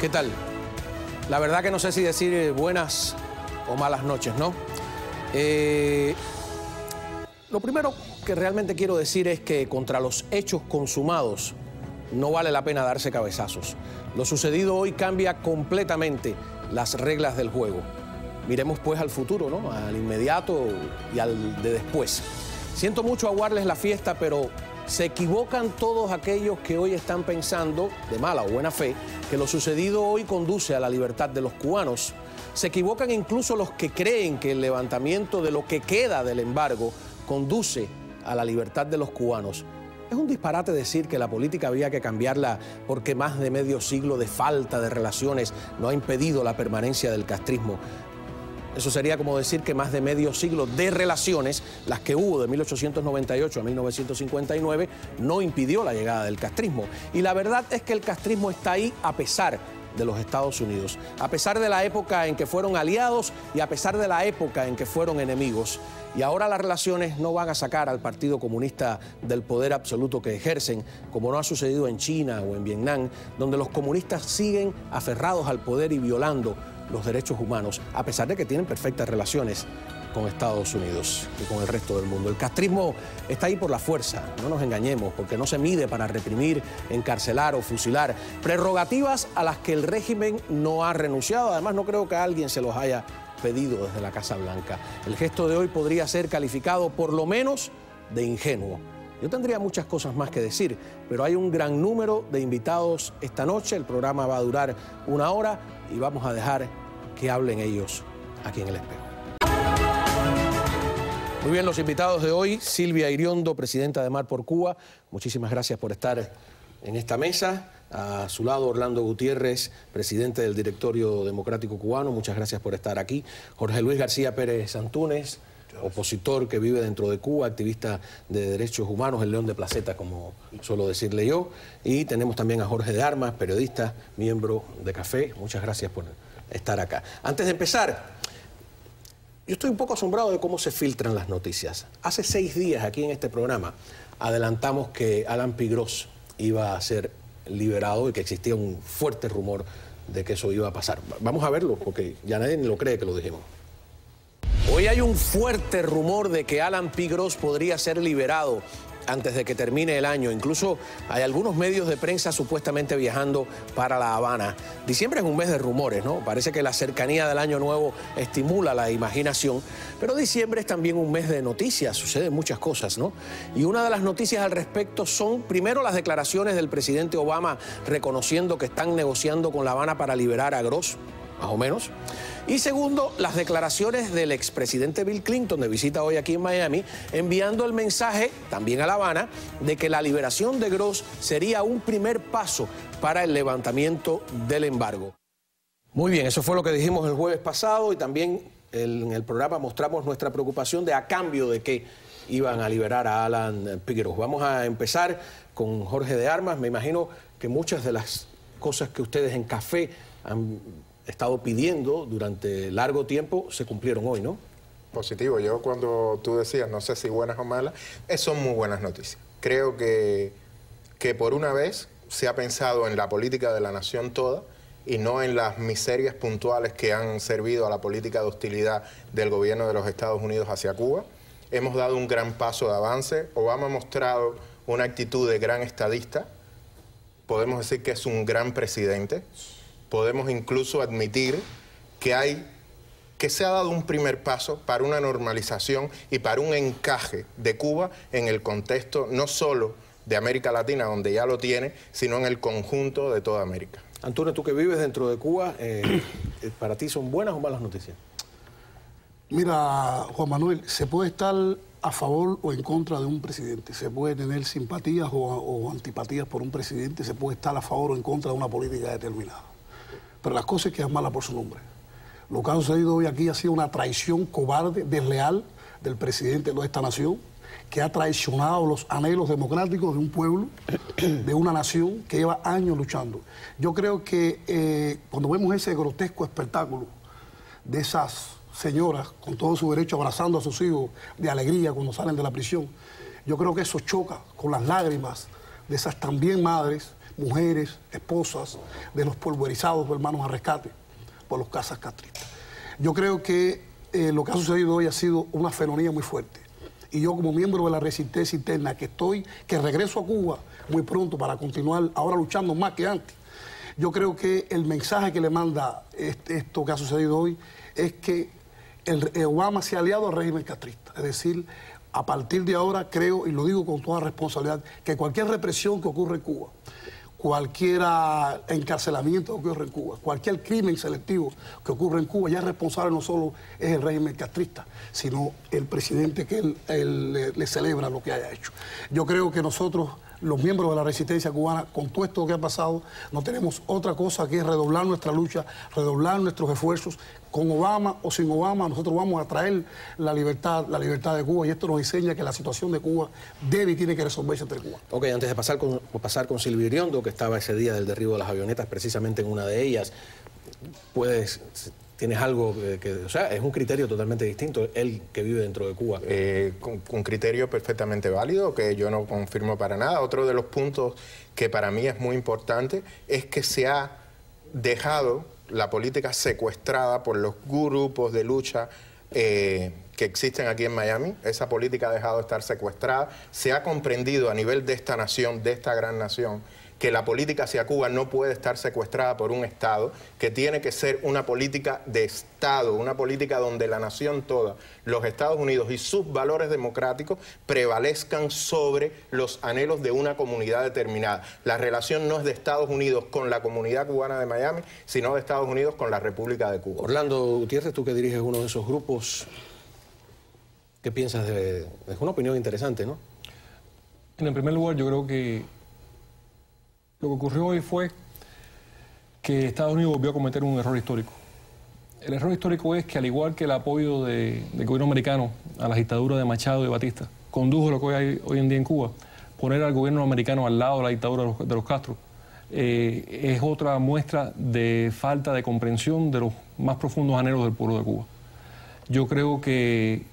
¿Qué tal? La verdad que no sé si decir buenas o malas noches, ¿no? Lo primero que realmente quiero decir es que contra los hechos consumados no vale la pena darse cabezazos. Lo sucedido hoy cambia completamente las reglas del juego. Miremos pues al futuro, ¿no? Al inmediato y al de después. Siento mucho aguarles la fiesta, pero se equivocan todos aquellos que hoy están pensando, de mala o buena fe, que lo sucedido hoy conduce a la libertad de los cubanos. Se equivocan incluso los que creen que el levantamiento de lo que queda del embargo conduce a la libertad de los cubanos. Es un disparate decir que la política había que cambiarla porque más de medio siglo de falta de relaciones no ha impedido la permanencia del castrismo. Eso sería como decir que más de medio siglo de relaciones, las que hubo de 1898 a 1959, no impidió la llegada del castrismo. Y la verdad es que el castrismo está ahí a pesar de los Estados Unidos, a pesar de la época en que fueron aliados y a pesar de la época en que fueron enemigos. Y ahora las relaciones no van a sacar al Partido Comunista del poder absoluto que ejercen, como no ha sucedido en China o en Vietnam, donde los comunistas siguen aferrados al poder y violando los derechos humanos, a pesar de que tienen perfectas relaciones con Estados Unidos y con el resto del mundo. El castrismo está ahí por la fuerza, no nos engañemos, porque no se mide para reprimir, encarcelar o fusilar, prerrogativas a las que el régimen no ha renunciado. Además, no creo que alguien se los haya pedido desde la Casa Blanca. El gesto de hoy podría ser calificado por lo menos de ingenuo. Yo tendría muchas cosas más que decir, pero hay un gran número de invitados esta noche. El programa va a durar 1 hora y vamos a dejar que hablen ellos aquí en El Espejo. Muy bien, los invitados de hoy: Silvia Iriondo, presidenta de Mar por Cuba. Muchísimas gracias por estar en esta mesa. A su lado, Orlando Gutiérrez, presidente del Directorio Democrático Cubano. Muchas gracias por estar aquí. Jorge Luis García Pérez Antúnez, opositor que vive dentro de Cuba, activista de derechos humanos, el León de Placeta, como suelo decirle yo. Y tenemos también a Jorge de Armas, periodista, miembro de Café. Muchas gracias por estar acá. Antes de empezar, yo estoy un poco asombrado de cómo se filtran las noticias. Hace 6 días aquí en este programa adelantamos que Alan P. Gross iba a ser liberado y que existía un fuerte rumor de que eso iba a pasar. Vamos a verlo, porque ya nadie ni lo cree que lo dijimos. Hoy hay un fuerte rumor de que Alan P. Gross podría ser liberado antes de que termine el año. Incluso hay algunos medios de prensa supuestamente viajando para La Habana. Diciembre es un mes de rumores, ¿no? Parece que la cercanía del año nuevo estimula la imaginación, pero diciembre es también un mes de noticias, suceden muchas cosas, ¿no? Y una de las noticias al respecto son, primero, las declaraciones del presidente Obama reconociendo que están negociando con La Habana para liberar a Gross, más o menos. Y segundo, las declaraciones del expresidente Bill Clinton, de visita hoy aquí en Miami, enviando el mensaje, también a La Habana, de que la liberación de Gross sería un primer paso para el levantamiento del embargo. Muy bien, eso fue lo que dijimos el jueves pasado y también en el programa mostramos nuestra preocupación de a cambio de que iban a liberar a Alan P. Gross. Vamos a empezar con Jorge de Armas. Me imagino que muchas de las cosas que ustedes en Café han estado pidiendo durante largo tiempo se cumplieron hoy, ¿no? Positivo. Yo cuando tú decías, no sé si buenas o malas, son muy buenas noticias. Creo que por una vez se ha pensado en la política de la nación toda y no en las miserias puntuales que han servido a la política de hostilidad del gobierno de los Estados Unidos hacia Cuba. Hemos dado un gran paso de avance. Obama ha mostrado una actitud de gran estadista. Podemos decir que es un gran presidente. Podemos incluso admitir que se ha dado un primer paso para una normalización y para un encaje de Cuba en el contexto no solo de América Latina, donde ya lo tiene, sino en el conjunto de toda América. Antonio, tú que vives dentro de Cuba, ¿para ti son buenas o malas noticias? Mira, Juan Manuel, se puede estar a favor o en contra de un presidente, se puede tener simpatías o antipatías por un presidente, se puede estar a favor o en contra de una política determinada. Pero las cosas que es mala por su nombre. Lo que ha sucedido hoy aquí ha sido una traición cobarde, desleal del presidente de esta nación, que ha traicionado los anhelos democráticos de un pueblo, de una nación que lleva años luchando. Yo creo que cuando vemos ese grotesco espectáculo de esas señoras con todo su derecho abrazando a sus hijos de alegría cuando salen de la prisión, yo creo que eso choca con las lágrimas de esas también madres, mujeres, esposas de los pulverizados hermanos a rescate por los cazas castristas. Yo creo que lo que ha sucedido hoy ha sido una felonía muy fuerte. Y yo, como miembro de la resistencia interna, que regreso a Cuba muy pronto para continuar ahora luchando más que antes, yo creo que el mensaje que le manda esto que ha sucedido hoy es que Obama se ha aliado al régimen castrista. Es decir, a partir de ahora creo, y lo digo con toda responsabilidad, que cualquier represión que ocurre en Cuba, cualquier encarcelamiento que ocurre en Cuba, cualquier crimen selectivo que ocurre en Cuba, ya el responsable no solo es el régimen castrista, sino el presidente que él le celebra lo que haya hecho. Yo creo que nosotros, los miembros de la resistencia cubana, con todo esto que ha pasado, no tenemos otra cosa que redoblar nuestra lucha, redoblar nuestros esfuerzos. Con Obama o sin Obama, nosotros vamos a traer la libertad de Cuba, y esto nos enseña que la situación de Cuba debe y tiene que resolverse entre Cuba. Ok, antes de pasar con Silvia Iriondo, que estaba ese día del derribo de las avionetas, precisamente en una de ellas, ¿tienes algo o sea, es un criterio totalmente distinto, él que vive dentro de Cuba? Un criterio perfectamente válido, que yo no confirmo para nada. Otro de los puntos que para mí es muy importante es que se ha dejado la política secuestrada por los grupos de lucha que existen aquí en Miami. Esa política ha dejado de estar secuestrada. Se ha comprendido a nivel de esta nación, de esta gran nación, que la política hacia Cuba no puede estar secuestrada por un Estado, que tiene que ser una política de Estado, una política donde la nación toda, los Estados Unidos y sus valores democráticos prevalezcan sobre los anhelos de una comunidad determinada. La relación no es de Estados Unidos con la comunidad cubana de Miami, sino de Estados Unidos con la República de Cuba. Orlando Gutiérrez, tú que diriges uno de esos grupos, ¿qué piensas es una opinión interesante, ¿no? En primer lugar, yo creo que lo que ocurrió hoy fue que Estados Unidos volvió a cometer un error histórico. El error histórico es que, al igual que el apoyo del gobierno americano a la dictadura de Machado y de Batista condujo a lo que hay hoy en día en Cuba, poner al gobierno americano al lado de la dictadura de los Castro es otra muestra de falta de comprensión de los más profundos anhelos del pueblo de Cuba. Yo creo que,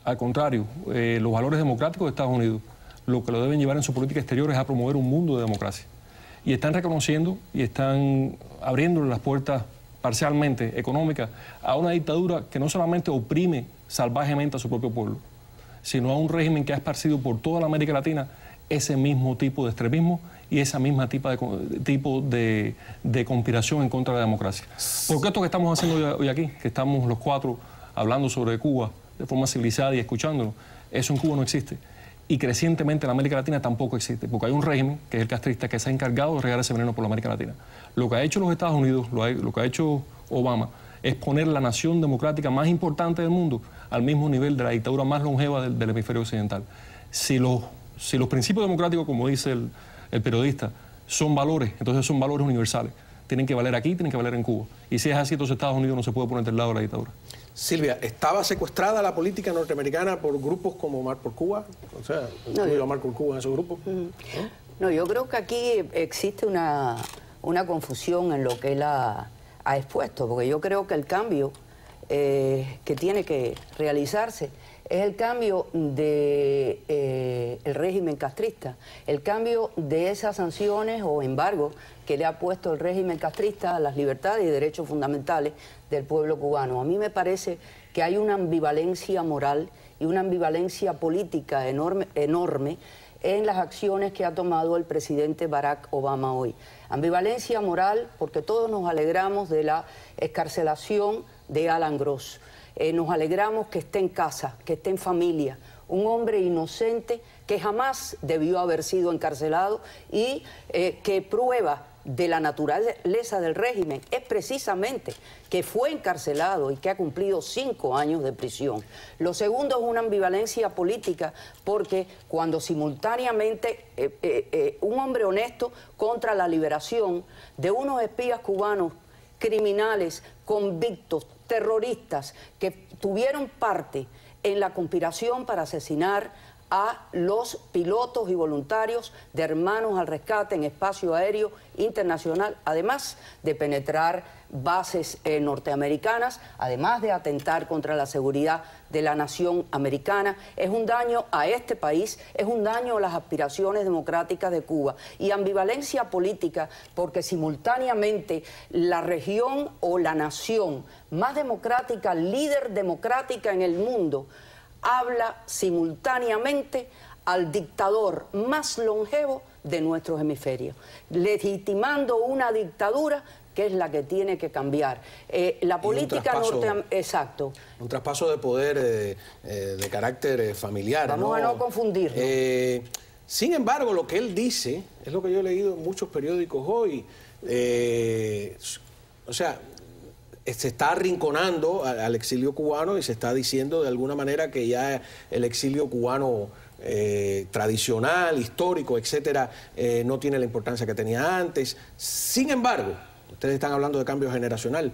al contrario, los valores democráticos de Estados Unidos, lo que lo deben llevar en su política exterior es a promover un mundo de democracia. Y están reconociendo y están abriendo las puertas parcialmente económicas a una dictadura que no solamente oprime salvajemente a su propio pueblo, sino a un régimen que ha esparcido por toda la América Latina ese mismo tipo de extremismo y esa misma tipo de conspiración en contra de la democracia. Porque esto que estamos haciendo hoy aquí, que estamos los cuatro hablando sobre Cuba de forma civilizada y escuchándolo, eso en Cuba no existe. Y crecientemente en América Latina tampoco existe, porque hay un régimen, que es el castrista, que se ha encargado de regar ese veneno por la América Latina. Lo que ha hecho los Estados Unidos, lo que ha hecho Obama, es poner la nación democrática más importante del mundo al mismo nivel de la dictadura más longeva del hemisferio occidental. Si los principios democráticos, como dice el periodista, son valores, entonces son valores universales. Tienen que valer aquí, tienen que valer en Cuba. Y si es así, entonces Estados Unidos no se puede poner del lado de la dictadura. Silvia, ¿estaba secuestrada la política norteamericana por grupos como Mar por Cuba? O sea, ¿incluido a Mar por Cuba en esos grupos? No, yo creo que aquí existe una confusión en lo que él ha expuesto, porque yo creo que el cambio que tiene que realizarse es el cambio del régimen castrista, el cambio de esas sanciones o embargos que le ha puesto el régimen castrista a las libertades y derechos fundamentales del pueblo cubano. A mí me parece que hay una ambivalencia moral y una ambivalencia política enorme en las acciones que ha tomado el presidente Barack Obama hoy. Ambivalencia moral porque todos nos alegramos de la excarcelación de Alan Gross. Nos alegramos que esté en casa, que esté en familia, un hombre inocente que jamás debió haber sido encarcelado y que prueba de la naturaleza del régimen es precisamente que fue encarcelado y que ha cumplido 5 años de prisión. Lo segundo es una ambivalencia política porque cuando simultáneamente un hombre honesto contra la liberación de unos espías cubanos criminales, convictos, terroristas que tuvieron parte en la conspiración para asesinar a los pilotos y voluntarios de Hermanos al Rescate en espacio aéreo internacional, además de penetrar bases norteamericanas, además de atentar contra la seguridad de la nación americana. Es un daño a este país, es un daño a las aspiraciones democráticas de Cuba y ambivalencia política, porque simultáneamente la región o la nación más democrática, líder democrática en el mundo, habla simultáneamente al dictador más longevo de nuestros hemisferios, legitimando una dictadura que es la que tiene que cambiar. La política norteamericana... Exacto. Un traspaso de poder de carácter familiar. Vamos a no confundirlo. Sin embargo, lo que él dice, es lo que yo he leído en muchos periódicos hoy, o sea, se está arrinconando al exilio cubano y se está diciendo de alguna manera que ya el exilio cubano tradicional, histórico, etcétera, no tiene la importancia que tenía antes. Sin embargo, ustedes están hablando de cambio generacional.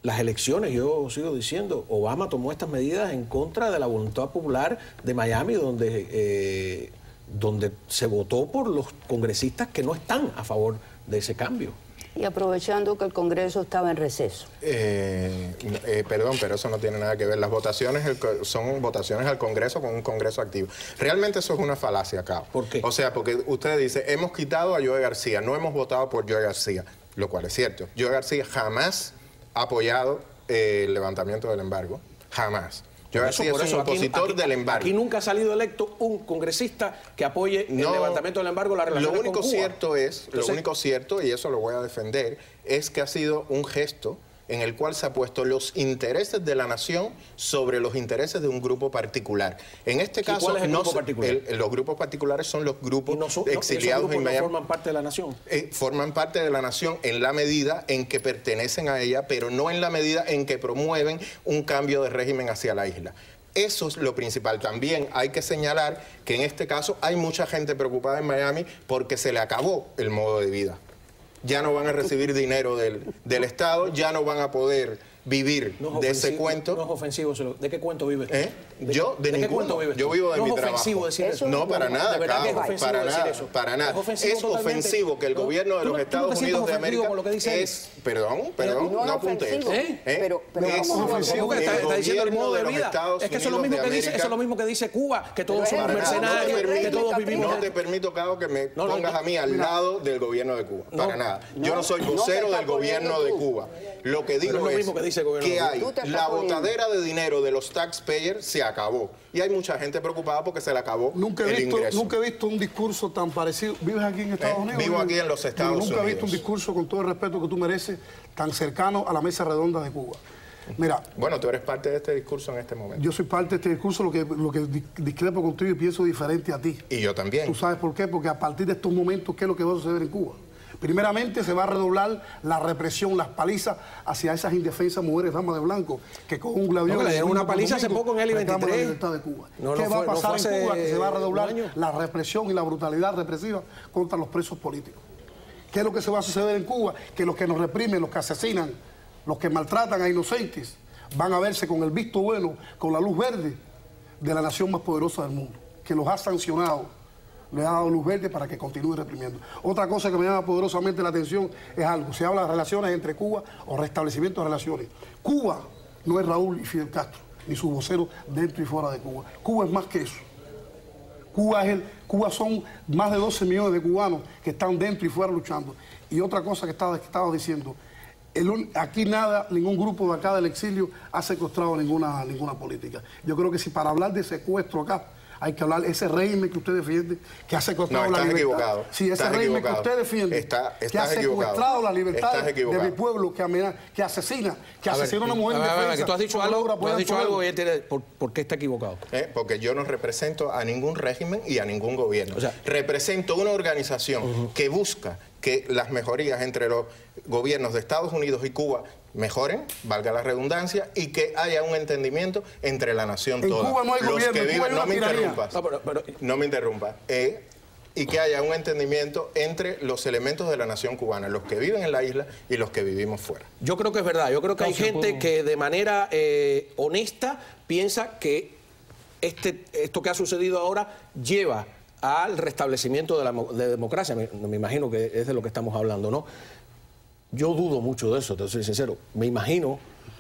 Las elecciones, yo sigo diciendo, Obama tomó estas medidas en contra de la voluntad popular de Miami, donde se votó por los congresistas que no están a favor de ese cambio. Y aprovechando que el Congreso estaba en receso. Perdón, pero eso no tiene nada que ver. Las votaciones son votaciones al Congreso con un Congreso activo. Realmente eso es una falacia acá. ¿Por qué? O sea, porque usted dice, hemos quitado a Joe García, no hemos votado por Joe García, lo cual es cierto. Joe García jamás ha apoyado el levantamiento del embargo. Jamás. Joe García es un opositor del embargo. Aquí nunca ha salido electo un congresista que apoye el levantamiento del embargo, la relación con Cuba. Lo único cierto, y eso lo voy a defender, es que ha sido un gesto en el cual se ha puesto los intereses de la nación sobre los intereses de un grupo particular. En este caso, ¿cuál es el grupo particular? Los grupos particulares son los grupos exiliados en Miami. ¿No forman parte de la nación? Forman parte de la nación en la medida en que pertenecen a ella, pero no en la medida en que promueven un cambio de régimen hacia la isla. Eso es lo principal. También hay que señalar que en este caso hay mucha gente preocupada en Miami porque se le acabó el modo de vida. Ya no van a recibir dinero del Estado, ya no van a poder vivir de ese cuento. No es ofensivo. ¿De qué cuento vives? Yo de ninguno. Qué cuento vives? Yo vivo de mi trabajo. ¿No es ofensivo decir eso? No, para nada, para nada. Es ofensivo que el gobierno de los Estados Unidos de América Perdón, no apunte eso. Pero es ofensivo. Está diciendo el modo de vida. Es que eso es lo mismo que dice Cuba, que todos somos mercenarios, que todos vivimos... No te permito, Cabo, que me pongas a mí al lado del gobierno de Cuba. Para nada. Yo no soy vocero del gobierno de Cuba. Lo que digo es que hay la botadera de dinero de los taxpayers se acabó. Y hay mucha gente preocupada porque se le acabó el ingreso. Nunca he visto un discurso tan parecido. ¿Vives aquí en Estados Unidos? Vivo aquí en los Estados Unidos. Nunca he visto un discurso, con todo el respeto que tú mereces, tan cercano a la mesa redonda de Cuba. Mira, bueno, tú eres parte de este discurso en este momento. Yo soy parte de este discurso, lo que discrepo contigo y pienso diferente a ti. Y yo también. ¿Tú sabes por qué? Porque a partir de estos momentos, ¿qué es lo que va a suceder en Cuba? Primeramente se va a redoblar la represión, las palizas hacia esas indefensas mujeres damas de blanco que con un gladiador... No, le dieron una paliza hace poco en el I-23. La libertad de Cuba. ¿Qué va a pasar en Cuba? Que se va a redoblar la represión y la brutalidad represiva contra los presos políticos. ¿Qué es lo que se va a suceder en Cuba? Que los que nos reprimen, los que asesinan, los que maltratan a inocentes, van a verse con el visto bueno, con la luz verde de la nación más poderosa del mundo, que los ha sancionado, le ha dado luz verde para que continúe reprimiendo. Otra cosa que me llama poderosamente la atención es algo. Se habla de relaciones entre Cuba o restablecimiento de relaciones. Cuba no es Raúl y Fidel Castro, ni sus voceros dentro y fuera de Cuba. Cuba es más que eso. Cuba son más de 12 millones de cubanos que están dentro y fuera luchando. Y otra cosa que estaba diciendo, aquí ningún grupo de acá del exilio ha secuestrado ninguna política. Yo creo que si para hablar de secuestro acá, hay que hablar de ese régimen que usted defiende, que ha secuestrado la libertad. Equivocado. Sí, ese régimen que usted defiende, que ha secuestrado la libertad de mi pueblo, que asesina a una mujer indefensa. Tú has dicho algo y él tiene... ¿Por qué está equivocado? Porque yo no represento a ningún régimen y a ningún gobierno. O sea, represento una organización que busca que las mejorías entre los gobiernos de Estados Unidos y Cuba mejoren, valga la redundancia, y que haya un entendimiento entre la nación toda. En Cuba no hay gobierno, que viven, no me interrumpas. No me interrumpas. Y que haya un entendimiento entre los elementos de la nación cubana, los que viven en la isla y los que vivimos fuera. Yo creo que es verdad. Yo creo que hay gente que de manera honesta piensa que esto que ha sucedido ahora lleva al restablecimiento de la democracia. Me imagino que es de lo que estamos hablando, ¿no? Yo dudo mucho de eso, te soy sincero. Me imagino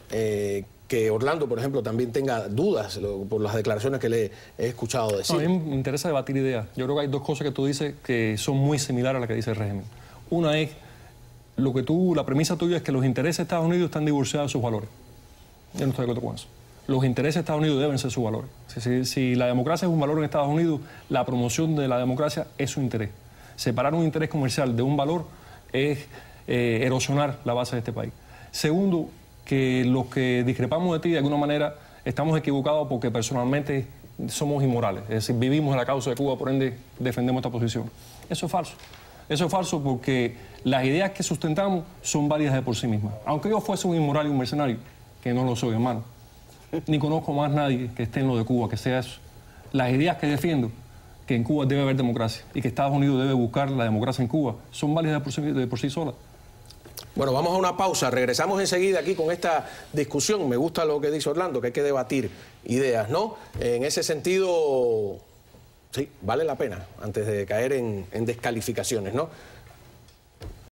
que Orlando, por ejemplo, también tenga dudas por las declaraciones que le he escuchado decir. No, a mí me interesa debatir ideas. Yo creo que hay dos cosas que tú dices que son muy similares a las que dice el régimen. Una es, la premisa tuya es que los intereses de Estados Unidos están divorciados de sus valores. Yo no estoy de acuerdo con eso. Los intereses de Estados Unidos deben ser sus valores. Si la democracia es un valor en Estados Unidos, la promoción de la democracia es su interés. Separar un interés comercial de un valor es erosionar la base de este país. Segundo, que los que discrepamos de ti de alguna manera estamos equivocados porque personalmente somos inmorales. Es decir, vivimos en la causa de Cuba, por ende defendemos esta posición. Eso es falso. Eso es falso porque las ideas que sustentamos son válidas de por sí mismas. Aunque yo fuese un inmoral y un mercenario, que no lo soy, hermano, ni conozco más nadie que esté en lo de Cuba, que sea eso. Las ideas que defiendo, que en Cuba debe haber democracia y que Estados Unidos debe buscar la democracia en Cuba, son válidas de por sí solas. Bueno, vamos a una pausa. Regresamos enseguida aquí con esta discusión. Me gusta lo que dice Orlando, que hay que debatir ideas, ¿no? En ese sentido, sí, vale la pena, antes de caer en descalificaciones, ¿no?